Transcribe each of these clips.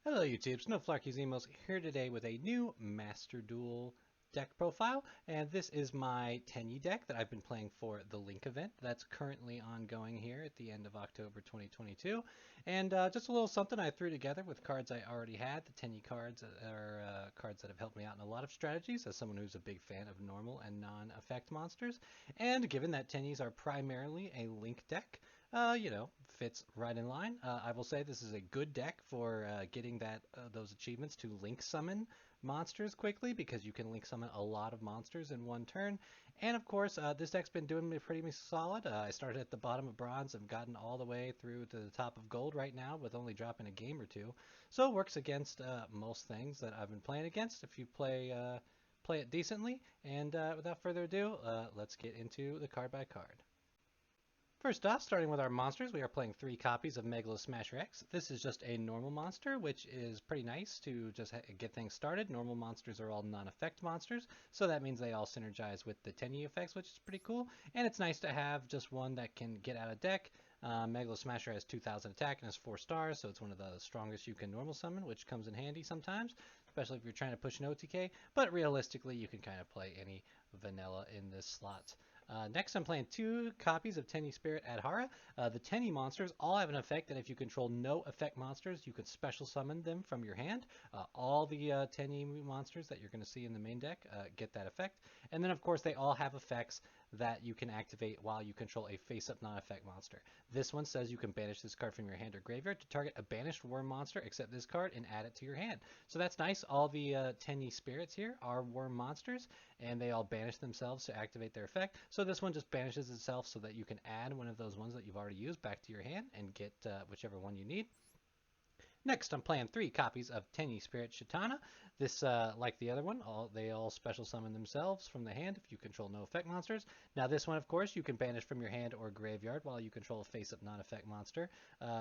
Hello YouTube, Snowflarky's Emos here today with a new Master Duel deck profile, and this is my Tenyi deck that I've been playing for the Link event that's currently ongoing here at the end of October 2022. And just a little something I threw together with cards I already had. The Tenyi cards are cards that have helped me out in a lot of strategies as someone who's a big fan of normal and non-effect monsters. And given that Tenyis are primarily a Link deck, fits right in line. I will say this is a good deck for getting those achievements to link summon monsters quickly because you can link summon a lot of monsters in one turn. And of course, this deck's been doing me pretty solid. I started at the bottom of bronze. I've gotten all the way through to the top of gold right now with only dropping a game or two. So it works against most things that I've been playing against if you play it decently. And without further ado, let's get into the card by card. First off, starting with our monsters, we are playing 3 copies of Megalo Smasher X. This is just a normal monster, which is pretty nice to just get things started. Normal monsters are all non-effect monsters, so that means they all synergize with the Tenyi effects, which is pretty cool. And it's nice to have just one that can get out of deck. Megalo Smasher has 2,000 attack and has 4 stars, so it's one of the strongest you can normal summon, which comes in handy sometimes, especially if you're trying to push an OTK. But realistically, you can kind of play any vanilla in this slot. Next, I'm playing 2 copies of Tenyi Spirit Adhara. The Tenyi monsters all have an effect that if you control no effect monsters, you can special summon them from your hand. All the Tenyi monsters that you're going to see in the main deck get that effect. And then, of course, they all have effects that you can activate while you control a face-up non-effect monster. This one says you can banish this card from your hand or graveyard to target a banished worm monster except this card and add it to your hand. So that's nice. All the Tenyi spirits here are worm monsters, and they all banish themselves to activate their effect. So this one just banishes itself so that you can add one of those ones that you've already used back to your hand and get whichever one you need. Next, I'm playing 3 copies of Tenyi Spirit Shitana. This, like the other one, they all special summon themselves from the hand if you control no effect monsters. Now this one, of course, you can banish from your hand or graveyard while you control a face-up non-effect monster.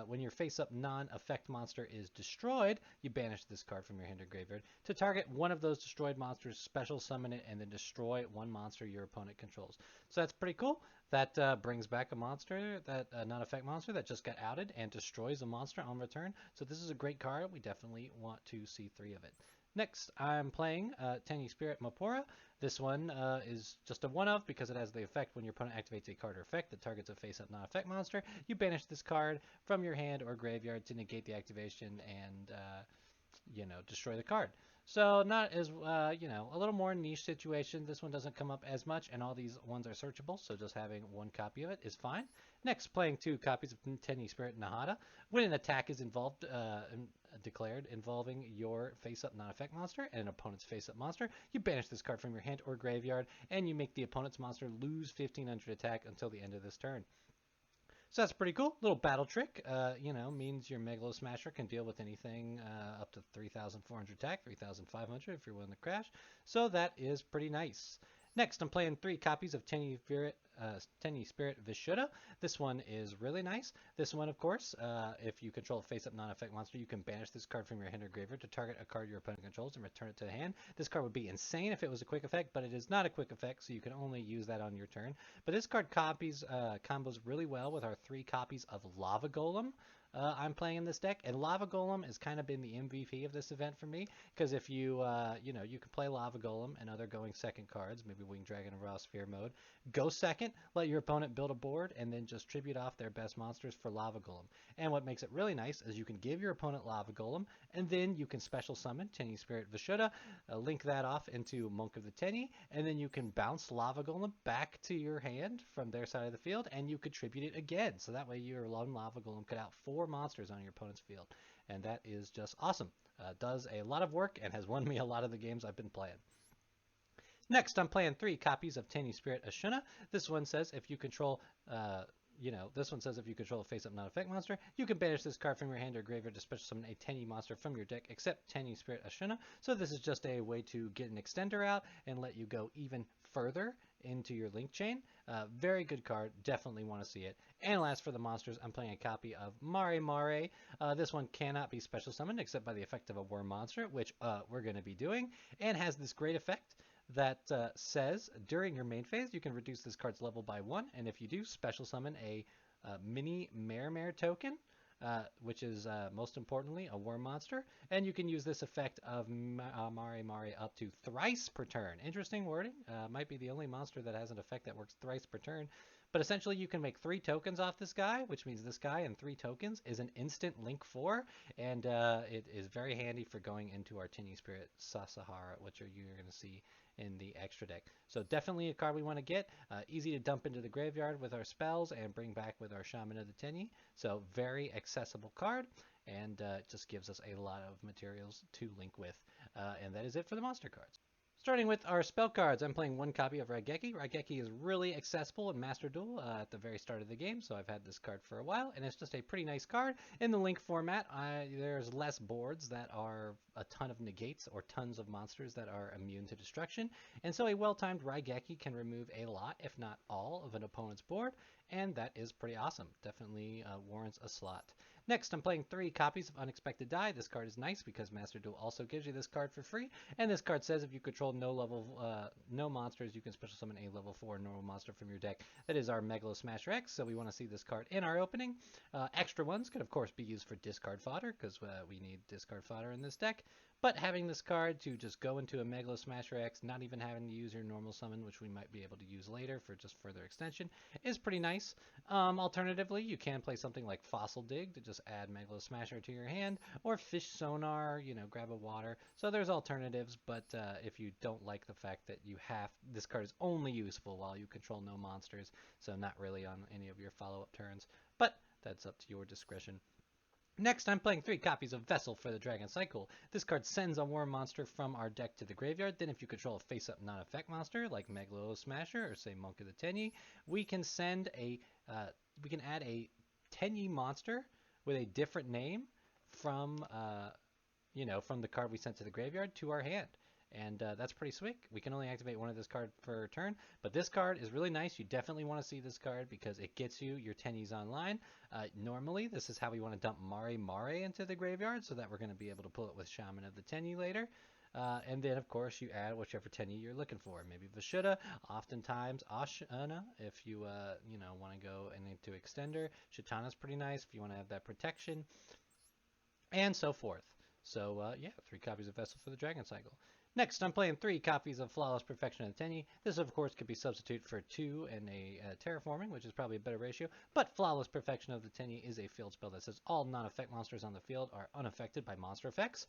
When your face-up non-effect monster is destroyed, you banish this card from your hand or graveyard. To target one of those destroyed monsters, special summon it and then destroy one monster your opponent controls. So that's pretty cool. That brings back a monster, that non-effect monster that just got outed and destroys a monster on return. So this is a great card. We definitely want to see 3 of it. Next, I'm playing Tenyi Spirit Mapora. This one is just a one-of because it has the effect when your opponent activates a card or effect that targets a face-up non-effect monster. You banish this card from your hand or graveyard to negate the activation and destroy the card. So not as, a little more niche situation. This one doesn't come up as much, and all these ones are searchable, so just having 1 copy of it is fine. Next, playing 2 copies of Tenyi Spirit Nahada. When an attack is declared involving your face-up non-effect monster and an opponent's face-up monster, you banish this card from your hand or graveyard, and you make the opponent's monster lose 1,500 attack until the end of this turn. So that's pretty cool. Little battle trick, means your Megalo Smasher can deal with anything up to 3,400 attack, 3,500 if you're willing to crash. So that is pretty nice. Next, I'm playing 3 copies of Tenyi Spirit Vishuddha. This one is really nice. This one, of course, if you control a face-up non-effect monster, you can banish this card from your hand or graveyard to target a card your opponent controls and return it to the hand. This card would be insane if it was a quick effect, but it is not a quick effect, so you can only use that on your turn. But this card combos really well with our 3 copies of Lava Golem. I'm playing in this deck, and Lava Golem has kind of been the MVP of this event for me, because if you, you can play Lava Golem and other going second cards, maybe Winged Dragon and Raw Sphere mode, go second, let your opponent build a board, and then just tribute off their best monsters for Lava Golem. And what makes it really nice is you can give your opponent Lava Golem, and then you can special summon Tenyi Spirit Vishuddha, link that off into Monk of the Tenyi, and then you can bounce Lava Golem back to your hand from their side of the field, and you contribute it again. So that way your lone Lava Golem could out 4 monsters on your opponent's field, and that is just awesome. Does a lot of work and has won me a lot of the games I've been playing. Next, I'm playing 3 copies of Tenyi Spirit Ashuna. This one says if you control a face-up non-effect monster, you can banish this card from your hand or graveyard to special summon a Tenyi monster from your deck, except Tenyi Spirit Ashuna. So this is just a way to get an extender out and let you go even further into your link chain. Very good card. Definitely want to see it. And last for the monsters, I'm playing a copy of Mare Mare. This one cannot be special summoned except by the effect of a worm monster, which we're going to be doing, and has this great effect that says during your main phase you can reduce this card's level by 1, and if you do, special summon a mini Mare token which is most importantly a worm monster. And you can use this effect of Mari Mari up to thrice per turn. Interesting wording. Might be the only monster that has an effect that works thrice per turn. But essentially, you can make 3 tokens off this guy, which means this guy and 3 tokens is an instant link 4, and it is very handy for going into our Tenyi Spirit Sasahara, which you're going to see in the extra deck. So definitely a card we want to get. Easy to dump into the graveyard with our spells and bring back with our Shaman of the Tenyi. So very accessible card, and just gives us a lot of materials to link with. And that is it for the monster cards. Starting with our spell cards, I'm playing 1 copy of Raigeki. Raigeki is really accessible in Master Duel at the very start of the game, so I've had this card for a while, and it's just a pretty nice card. In the Link format, there's less boards that are a ton of negates or tons of monsters that are immune to destruction, and so a well-timed Raigeki can remove a lot, if not all, of an opponent's board, and that is pretty awesome. Definitely warrants a slot. Next, I'm playing 3 copies of Unexpected Die. This card is nice because Master Duel also gives you this card for free. And this card says if you control no monsters, you can special summon a level 4 normal monster from your deck. That is our Megalo Smasher X, so we want to see this card in our opening. Extra ones could, of course, be used for discard fodder because we need discard fodder in this deck. But having this card to just go into a Megalo Smasher X, not even having to use your normal summon, which we might be able to use later for just further extension, is pretty nice. Alternatively, you can play something like Fossil Dig to just add Megalo Smasher to your hand, or Fish Sonar, grab a water. So there's alternatives, but if you don't like the fact that this card is only useful while you control no monsters, so not really on any of your follow-up turns, but that's up to your discretion. Next, I'm playing 3 copies of Vessel for the Dragon Cycle. This card sends a worm monster from our deck to the graveyard. Then if you control a face-up non-effect monster like Megalo Smasher or say Monk of the Tenyi, we can add a Tenyi monster with a different name from the card we sent to the graveyard to our hand. And that's pretty sweet. We can only activate 1 of this card per turn, but this card is really nice. You definitely want to see this card because it gets you your Tenyis online. Normally, this is how we want to dump Mari Mari into the graveyard so that we're going to be able to pull it with Shaman of the Tenyi later. And then, of course, you add whichever Tenyi you're looking for. Maybe Vashuddha, oftentimes Ashana, if you want to go into Extender. Chitana's pretty nice if you want to have that protection, and so forth. So, yeah, 3 copies of Vessel for the Dragon Cycle. Next, I'm playing 3 copies of Flawless Perfection of the Tenyi. This, of course, could be substituted for 2 in a Terraforming, which is probably a better ratio, but Flawless Perfection of the Tenyi is a field spell that says all non-effect monsters on the field are unaffected by monster effects.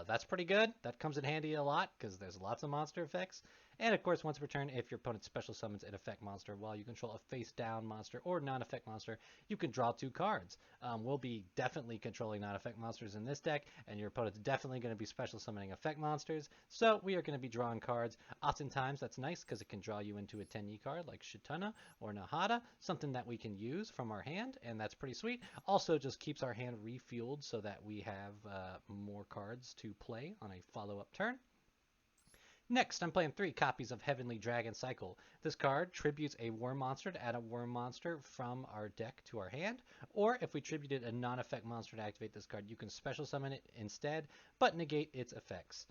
That's pretty good. That comes in handy a lot because there's lots of monster effects. And, of course, once per turn, if your opponent special summons an effect monster while you control a face-down monster or non-effect monster, you can draw 2 cards. We'll be definitely controlling non-effect monsters in this deck, and your opponent's definitely going to be special summoning effect monsters, so we are going to be drawing cards. Oftentimes, that's nice because it can draw you into a Tenyi card like Shitana or Nahada, something that we can use from our hand, and that's pretty sweet. Also, just keeps our hand refueled so that we have more cards to play on a follow-up turn. Next, I'm playing 3 copies of Heavenly Dragon Cycle. This card tributes a worm monster to add a worm monster from our deck to our hand, or if we tributed a non-effect monster to activate this card, you can special summon it instead, but negate its effects.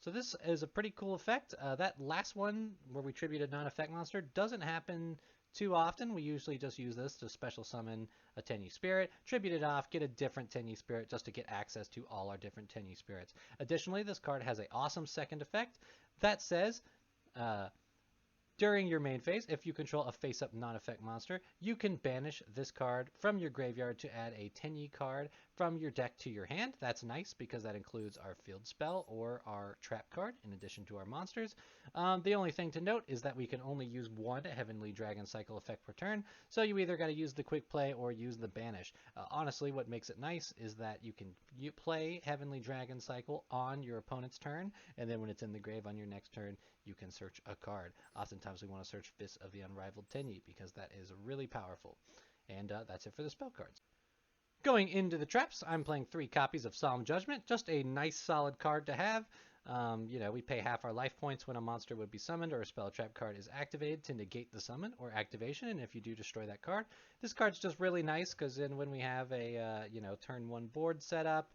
So this is a pretty cool effect. That last one, where we tribute a non-effect monster, doesn't happen too often. We usually just use this to special summon a Tenyi Spirit, tribute it off, get a different Tenyi Spirit just to get access to all our different Tenyi Spirits. Additionally, this card has an awesome second effect that says, during your main phase, if you control a face-up non-effect monster, you can banish this card from your graveyard to add a Tenyi card from your deck to your hand. That's nice because that includes our field spell or our trap card in addition to our monsters. The only thing to note is that we can only use 1 Heavenly Dragon Cycle effect per turn, so you either got to use the quick play or use the banish. Honestly, what makes it nice is that you can play Heavenly Dragon Cycle on your opponent's turn, and then when it's in the grave on your next turn, you can search a card. Oftentimes we want to search Fist of the Unrivaled Tenyi because that is really powerful. And that's it for the spell cards. Going into the traps, I'm playing 3 copies of Solemn Judgment. Just a nice solid card to have. We pay half our life points when a monster would be summoned or a spell trap card is activated to negate the summon or activation, and if you do destroy that card. This card's just really nice because then when we have a turn 1 board set up,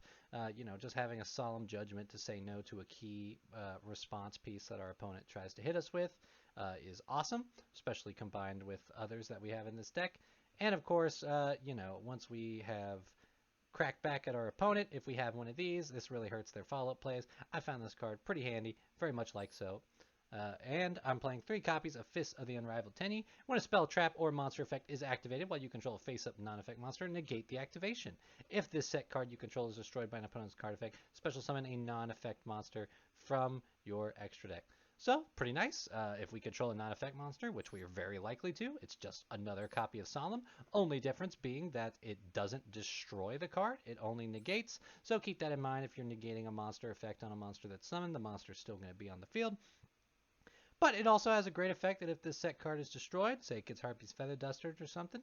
just having a Solemn Judgment to say no to a key response piece that our opponent tries to hit us with is awesome, especially combined with others that we have in this deck. And of course, once we have crack back at our opponent if we have one of these. This really hurts their follow-up plays. I found this card pretty handy, very much like so. And I'm playing 3 copies of Fist of the Unrivaled Tenyi. When a spell, trap, or monster effect is activated while you control a face-up non-effect monster, negate the activation. If this set card you control is destroyed by an opponent's card effect, special summon a non-effect monster from your extra deck. So, pretty nice. If we control a non-effect monster, which we are very likely to, it's just another copy of Solemn. Only difference being that it doesn't destroy the card, it only negates. So keep that in mind if you're negating a monster effect on a monster that's summoned, the monster's still going to be on the field. But it also has a great effect that if this set card is destroyed, say it gets Harpy's Feather Duster or something,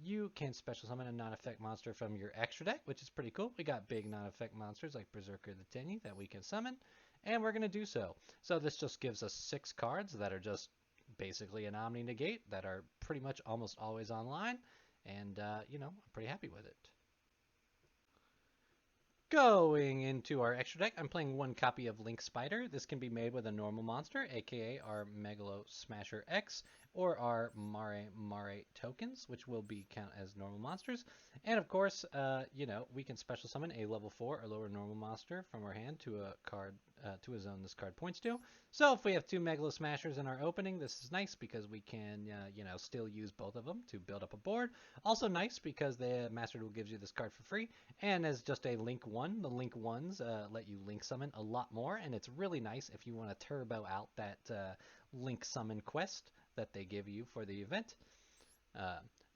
you can special summon a non-effect monster from your extra deck, which is pretty cool. We got big non-effect monsters like Berserker the Tenyi that we can summon, and we're going to do so. So this just gives us 6 cards that are just basically an Omni Negate that are pretty much almost always online, and, you know, I'm pretty happy with it. Going into our extra deck, I'm playing 1 copy of Link Spider. This can be made with a normal monster, aka our Megalo Smasher X, or our Mare Mare tokens, which will be count as normal monsters. And of course, you know, we can special summon a level 4 or lower normal monster from our hand to a card, to a zone this card points to. So if we have 2 Megalo Smashers in our opening, this is nice because we can, you know, still use both of them to build up a board. Also nice because the Master Duel gives you this card for free, and as just a Link 1, the Link 1s let you Link summon a lot more, and it's really nice if you want to turbo out that Link summon quest that they give you for the event.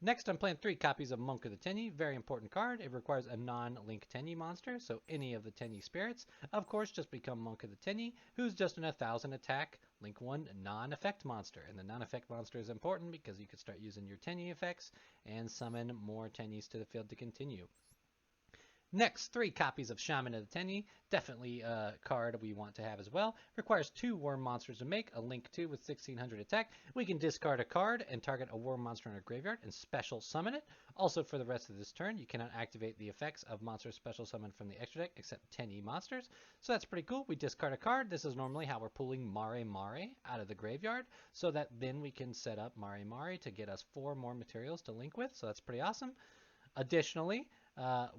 Next, I'm playing 3 copies of Monk of the Tenyi. Very important card. It requires a non-Link Tenyi monster, so any of the Tenyi spirits, of course, just become Monk of the Tenyi, who's just an 1,000 attack Link 1 non-effect monster. And the non-effect monster is important because you can start using your Tenyi effects and summon more Tenyis to the field to continue. Next, 3 copies of Shaman of the Tenyi, definitely a card we want to have as well. Requires 2 worm monsters to make, a Link 2 with 1600 attack. We can discard a card and target a worm monster in our graveyard and special summon it. Also, for the rest of this turn, you cannot activate the effects of monsters special summoned from the extra deck except Tenyi monsters. So that's pretty cool. We discard a card. This is normally how we're pulling Mare Mare out of the graveyard, so that then we can set up Mare Mare to get us 4 more materials to link with, so that's pretty awesome. Additionally,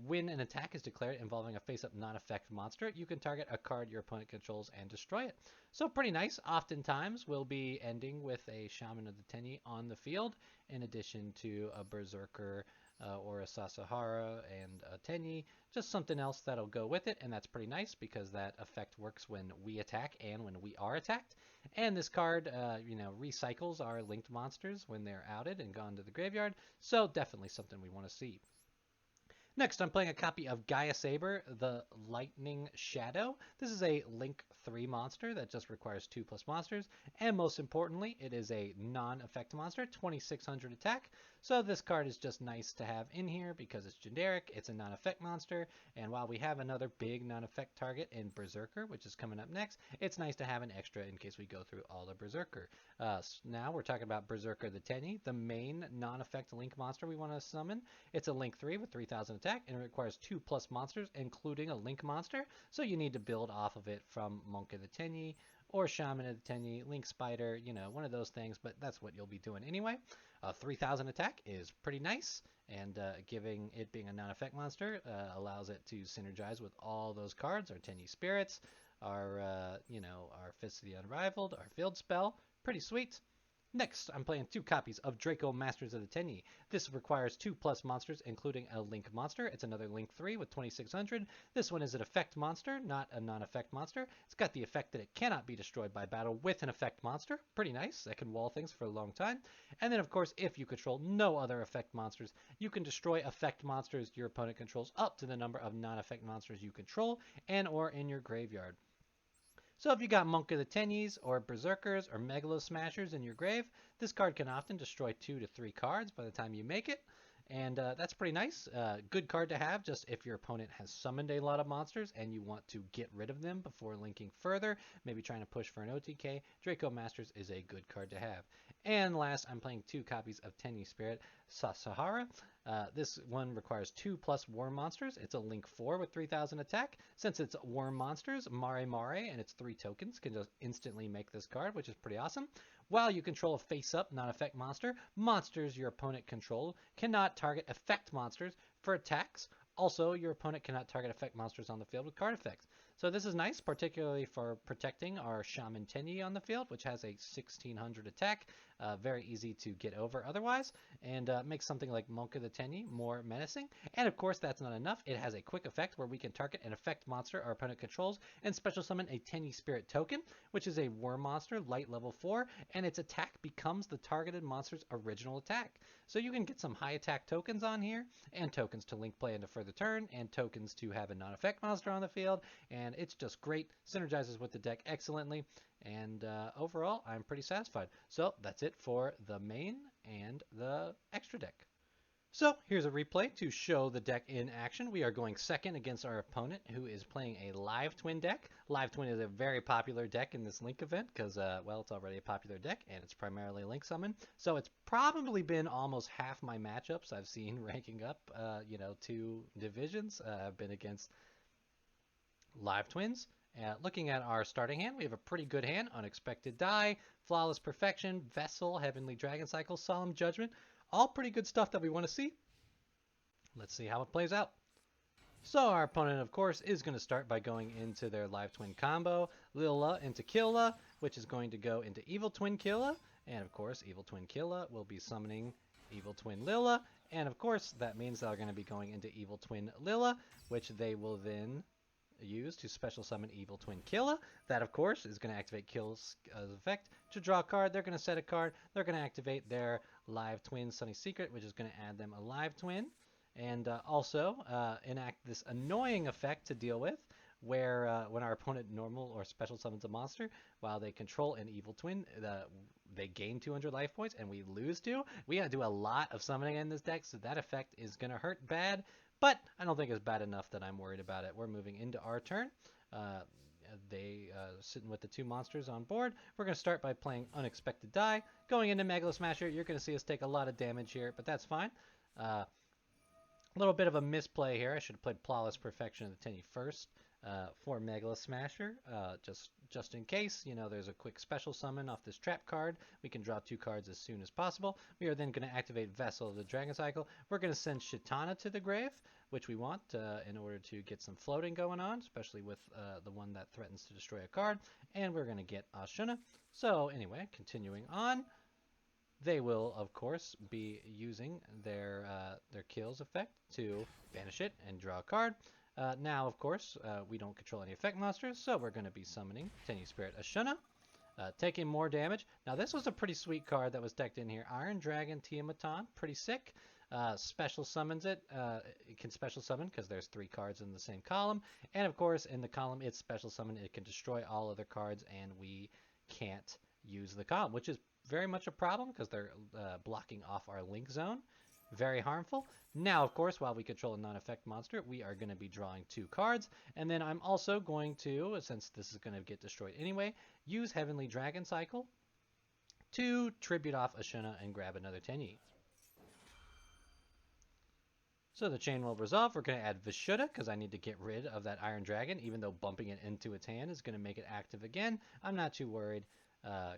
when an attack is declared involving a face-up non-effect monster, you can target a card your opponent controls and destroy it. So pretty nice. Oftentimes, we'll be ending with a Shaman of the Tenyi on the field, in addition to a Berserker or a Sasahara and a Tenyi, just something else that'll go with it, and that's pretty nice because that effect works when we attack and when we are attacked. And this card, you know, recycles our linked monsters when they're outed and gone to the graveyard, so definitely something we want to see. Next, I'm playing a copy of Gaia Saber, the Lightning Shadow. This is a Link 3 monster that just requires 2+ monsters, and most importantly, it is a non-effect monster, 2600 attack. So this card is just nice to have in here because it's generic, it's a non-effect monster, and while we have another big non-effect target in Berserker, which is coming up next, it's nice to have an extra in case we go through all the Berserker. Now we're talking about Berserker the Tenyi, the main non-effect Link monster we want to summon. It's a Link 3 with 3000 attack, and it requires 2+ monsters, including a Link monster, so you need to build off of it from Monk of the Tenyi, or Shaman of the Tenyi, Link Spider, you know, one of those things, but that's what you'll be doing anyway. 3000 attack is pretty nice, and giving it being a non-effect monster allows it to synergize with all those cards, our Tenyi Spirits, our, you know, our Fist of the Unrivaled, our Field Spell, pretty sweet. Next, I'm playing 2 copies of Draco Masters of the Tenyi. This requires 2+ monsters, including a Link monster. It's another Link 3 with 2600. This one is an effect monster, not a non-effect monster. It's got the effect that it cannot be destroyed by battle with an effect monster. Pretty nice. That can wall things for a long time. And then, of course, if you control no other effect monsters, you can destroy effect monsters your opponent controls up to the number of non-effect monsters you control and or in your graveyard. So if you got Monk of the Tenyis, or Berserkers, or Megalo Smashers in your grave, this card can often destroy 2 to 3 cards by the time you make it. And that's pretty nice. Good card to have just if your opponent has summoned a lot of monsters and you want to get rid of them before linking further, maybe trying to push for an OTK. Draco Masters is a good card to have. And last, I'm playing 2 copies of Tenyi Spirit Sasahara. This one requires 2+ worm monsters. It's a Link 4 with 3000 attack. Since it's worm monsters, Mare Mare and its 3 tokens can just instantly make this card, which is pretty awesome. While you control a face-up non-effect monster, monsters your opponent control cannot target effect monsters for attacks Also, your opponent cannot target effect monsters on the field with card effects. So this is nice, particularly for protecting our Shaman Tenyi on the field, which has a 1600 attack, very easy to get over otherwise, and makes something like Monk of the Tenyi more menacing. And of course, that's not enough. It has a quick effect where we can target an effect monster our opponent controls and special summon a Tenyi Spirit token, which is a worm monster, light level 4, and its attack becomes the targeted monster's original attack. So you can get some high attack tokens on here, and tokens to link play into further turn, and tokens to have a non-effect monster on the field, and it's just great, synergizes with the deck excellently, and overall, I'm pretty satisfied. So that's it for the main and the extra deck. So here's a replay to show the deck in action. We are going second against our opponent, who is playing a Live Twin deck. Live Twin is a very popular deck in this Link event because, well, it's already a popular deck and it's primarily Link Summon. So it's probably been almost half my matchups I've seen ranking up, 2 divisions. I've been against Live Twins. Looking at our starting hand, we have a pretty good hand. Unexpected Die, Flawless Perfection, Vessel, Heavenly Dragon Cycle, Solemn Judgment. All pretty good stuff that we want to see. Let's see how it plays out. So our opponent, of course, is going to start by going into their Live Twin combo. Lilla into Killa, which is going to go into Evil Twin Killa. And of course, Evil Twin Killa will be summoning Evil Twin Lilla. And of course, that means they're going to be going into Evil Twin Lilla, which they will then use to special summon Evil Twin Killa. That, of course, is going to activate Killa's effect. To draw a card, they're going to set a card. They're going to activate their Live Twin Sunny Secret, which is going to add them a Live Twin. And also enact this annoying effect to deal with, where when our opponent normal or special summons a monster, while they control an Evil Twin, they gain 200 life points and we lose 2. We got to do a lot of summoning in this deck, so that effect is going to hurt bad. But I don't think it's bad enough that I'm worried about it. We're moving into our turn. They sitting with the 2 monsters on board. We're going to start by playing Unexpected Die. Going into Megalo Smasher, you're going to see us take a lot of damage here, but that's fine. A little bit of a misplay here. I should have played Flawless Perfection of the Tenyi first for Megalo Smasher, just in case, there's a quick special summon off this trap card. We can draw 2 cards as soon as possible. We are then going to activate Vessel of the Dragon Cycle. We're going to send Shitana to the grave, which we want in order to get some floating going on, especially with the one that threatens to destroy a card. And we're going to get Ashuna. So anyway, continuing on. They will, of course, be using their Kills effect to banish it and draw a card. Now, of course, we don't control any effect monsters, so we're going to be summoning Tenyi Spirit Ashuna, taking more damage. Now, this was a pretty sweet card that was decked in here. Iron Dragon Tiamatron, pretty sick. Special summons it. It can special summon because there's 3 cards in the same column. And, of course, in the column it's special summon, it can destroy all other cards, and we can't use the column, which is very much a problem because they're blocking off our link zone. Very harmful. Now, of course, while we control a non-effect monster, we are going to be drawing 2 cards. And then I'm also going to, since this is going to get destroyed anyway, use Heavenly Dragon Cycle to tribute off Ashuna and grab another Tenyi. So the chain will resolve. We're going to add Vishuddha because I need to get rid of that Iron Dragon, even though bumping it into its hand is going to make it active again. I'm not too worried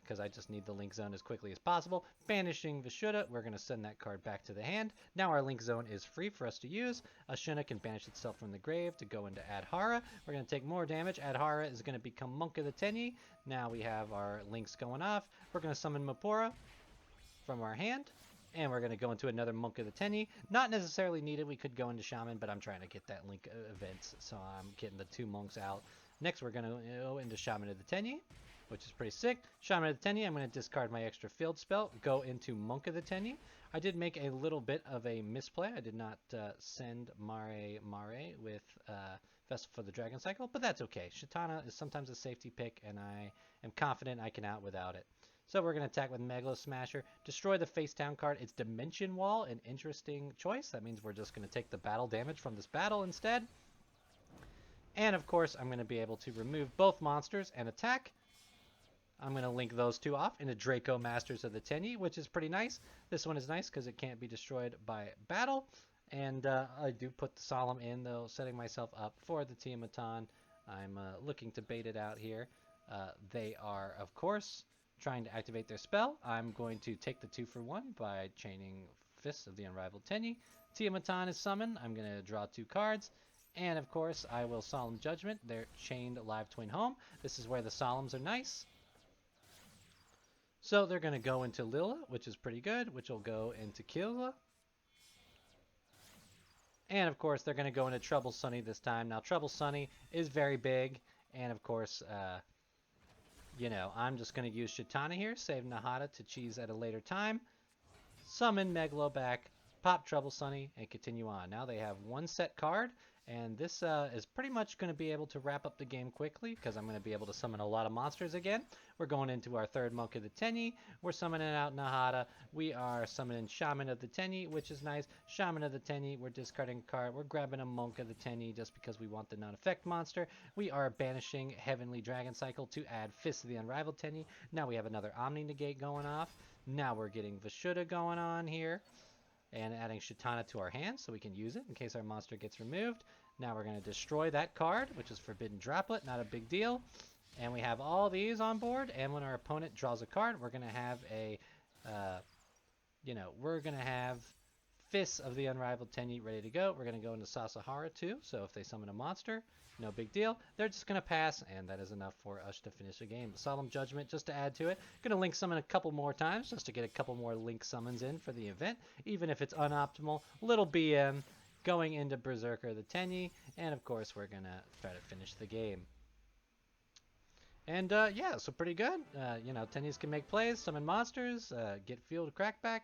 because I just need the link zone as quickly as possible. Banishing Vishuddha, we're going to send that card back to the hand. Now our link zone is free for us to use. Ashuna can banish itself from the grave to go into Adhara. We're going to take more damage. Adhara is going to become Monk of the Tenyi. Now we have our links going off. We're going to summon Mapora from our hand. And we're going to go into another Monk of the Tenyi. Not necessarily needed. We could go into Shaman, but I'm trying to get that link event, so I'm getting the 2 monks out. Next, we're going to go into Shaman of the Tenyi, which is pretty sick. Shaman of the Tenyi, I'm going to discard my extra field spell, go into Monk of the Tenyi. I did make a little bit of a misplay. I did not send Mare with Vessel for the Dragon Cycle, but that's okay. Shitana is sometimes a safety pick, and I am confident I can out without it. So we're going to attack with Megalo Smasher, destroy the face down card. It's Dimension Wall, an interesting choice. That means we're just going to take the battle damage from this battle instead. And of course, I'm going to be able to remove both monsters and attack. I'm going to link those 2 off into Draco Masters of the Tenyi, which is pretty nice. This one is nice because it can't be destroyed by battle. And I do put the Solemn in, though, setting myself up for the Tiamatron. I'm looking to bait it out here. They are, of course, trying to activate their spell. I'm going to take the 2 for 1 by chaining Fist of the Unrivaled Tenyi. Tiamatan is summoned. I'm going to draw 2 cards. And of course, I will Solemn Judgment. They're chained Live Twin home. This is where the Solemns are nice. So they're going to go into Lila, which is pretty good, which will go into Killa. And of course, they're going to go into Trouble Sunny this time. Now, Trouble Sunny is very big. And of course, you know, I'm just going to use Shitana here, save Nahata to cheese at a later time. Summon Megalo back, pop Trouble Sunny, and continue on. Now they have 1 set card, and this is pretty much going to be able to wrap up the game quickly because I'm going to be able to summon a lot of monsters again. We're going into our 3rd Monk of the Tenyi. We're summoning out Nahata. We are summoning Shaman of the Tenyi, which is nice. Shaman of the Tenyi, we're discarding a card. We're grabbing a Monk of the Tenyi just because we want the non-effect monster. We are banishing Heavenly Dragon Cycle to add Fist of the Unrivaled Tenyi. Now we have another Omni Negate going off. Now we're getting Vishuddha going on here and adding Shitana to our hand so we can use it in case our monster gets removed. Now we're going to destroy that card, which is Forbidden Droplet, not a big deal. And we have all these on board, and when our opponent draws a card, we're going to have a, we're going to have Fists of the Unrivaled Tenyi ready to go. We're going to go into Sasahara too, so if they summon a monster, no big deal. They're just going to pass, and that is enough for us to finish the game. Solemn Judgment, just to add to it. Going to link summon a couple more times, just to get a couple more link summons in for the event, even if it's unoptimal. Little BM going into Berserker the Tenyi, and of course we're going to try to finish the game. And yeah, so pretty good. Tenyis can make plays, summon monsters, get field crackback.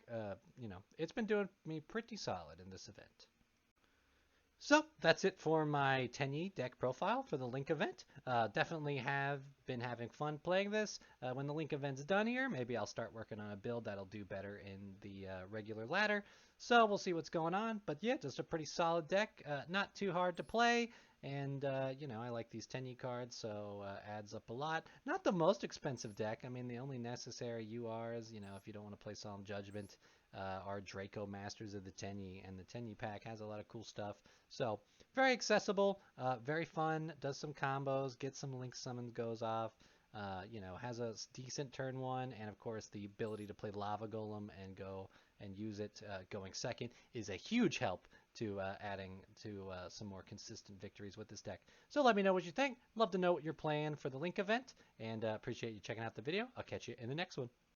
It's been doing me pretty solid in this event. So that's it for my Tenyi deck profile for the Link event. Definitely have been having fun playing this. When the Link event's done here, maybe I'll start working on a build that'll do better in the regular ladder. So we'll see what's going on. But yeah, just a pretty solid deck. Not too hard to play. And, I like these Tenyi cards, so adds up a lot. Not the most expensive deck. I mean, the only necessary URs, if you don't want to play Solemn Judgment, are Draco Masters of the Tenyi, and the Tenyi pack has a lot of cool stuff. So, very accessible, very fun, does some combos, gets some link summons, goes off, has a decent turn 1, and of course the ability to play Lava Golem and go and use it going second is a huge help to adding to some more consistent victories with this deck. So let me know what you think. Love to know what you're playing for the Link event, and appreciate you checking out the video. I'll catch you in the next one.